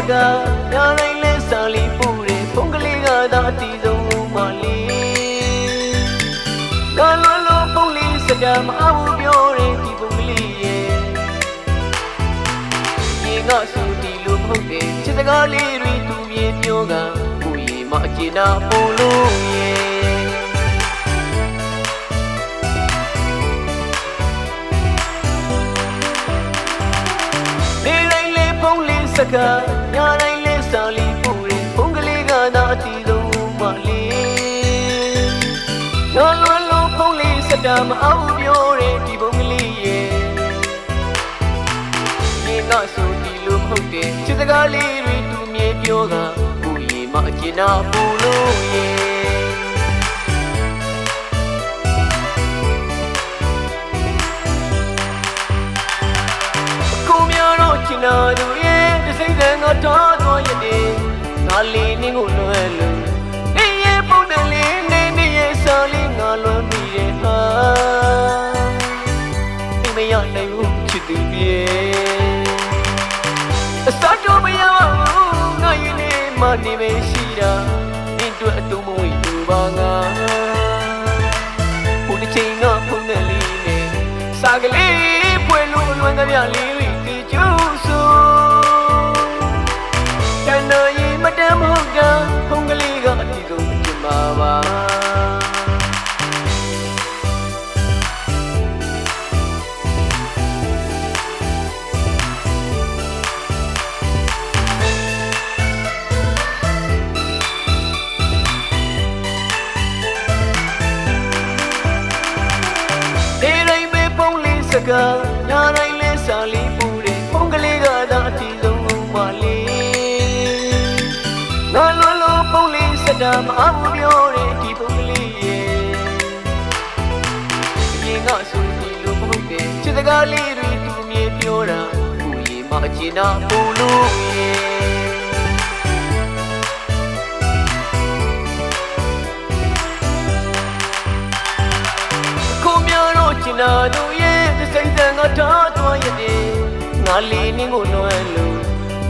ကားညာတိုင်းလဲစာလီပူတယ်ဖုန်းကလေးကသာအတီးဆုံးမလေးကလွန်လို့ဖုန်းလေးစကားမအောင်ပြောတယ်ဒီဖုန်းကလေးရဲ့ရေကဆူတီလို့မဟုတ်တယ်ချစ်စကားလေးတွေသူမြင်ပြောကကိုရီမအကျဉ်းနာပို့လို့ရဲ့စကားညာတိုင်းလဲစာလီပူတယ်ဖုန်းကလေးကသာအတီးဆုံးမလေးငါလွန်လို့ဖုန်းလေးစတာမအောင်ပြောတယ်ဒီဖုန်းကလေးရဲ့ဒီကဆိုဒီလိုမဟုတ်တယ်ချစ်စကားလေးတွေသူမြင်ပြောကကိုရီမအကျဉ်းနာပူလို့ရဲ့ကိုများတော့ချင်တာသူစိတ်ကငါထားသွားရတဲ့ငါလေးနင်းကိုလွယ်လို့နေရဲ့ပုံနဲ့လေးနေရဲ့စာလေးငါလွယ်မိရဲ့ဟာဒီမရနိုင်ဘူးချစ်သူပြေအစတော့မရဘူးငါရင်နေမှနေပဲရှိတာနင်းတို့အတုံးမဝိတူပါငါဘုန်းတစ်ချိန်ကပုံနဲ့လေးနဲ့စာကလေးပွဲလို့လွယ်ကြပြလေးတွေတီကျူးဆိုမတမ်းမဟုတ်ကဖုန်းကလေးကအတီးဆုံးချင်ပါပါဒီတိုင်းပဲဖုန်းလေးစကားညာတိုင်းလဲစာလေးပူတယ်ဖုန်းကလေးကသာအတီးဆုံးမလေးငါလွန်လို့ဖုန်းလေးစတာမအောင်ပြောတယ်ဒီဖုန်းကလေးရဲ့ရင်ကဆိုဒီလိုမဟုတ်တယ်ချစ်စကားလေးတွေသူမြင်ပြောတာကိုရီမအကျဉ်းနာပူလို့ရဲ့ကိုများတော့ချင်တာသူရဲ့စိတ်ဆန်ကထားသွားရတဲ့ငါလေးနင်းကိုလွယ်လို့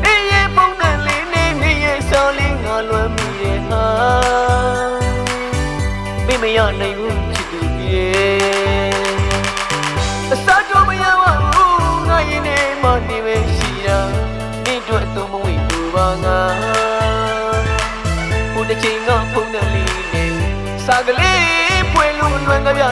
အေးရဲ့ပုံနဲ့လေးနေရဲ့စာလေးငါလွယ်မိရဲ့ဟာမေမရနိုင်ဘူးချစ်သူပြေအစတော့မရပါဘူးငါရင်ထဲမှာနေပဲရှိတာနေတို့အတုံးမဝိတူပါငါဘုတစ်ချိန်ကဖုန်းနဲ့လေးနဲ့စာကလေးဖွယ်လို့လွယ်ကြပြ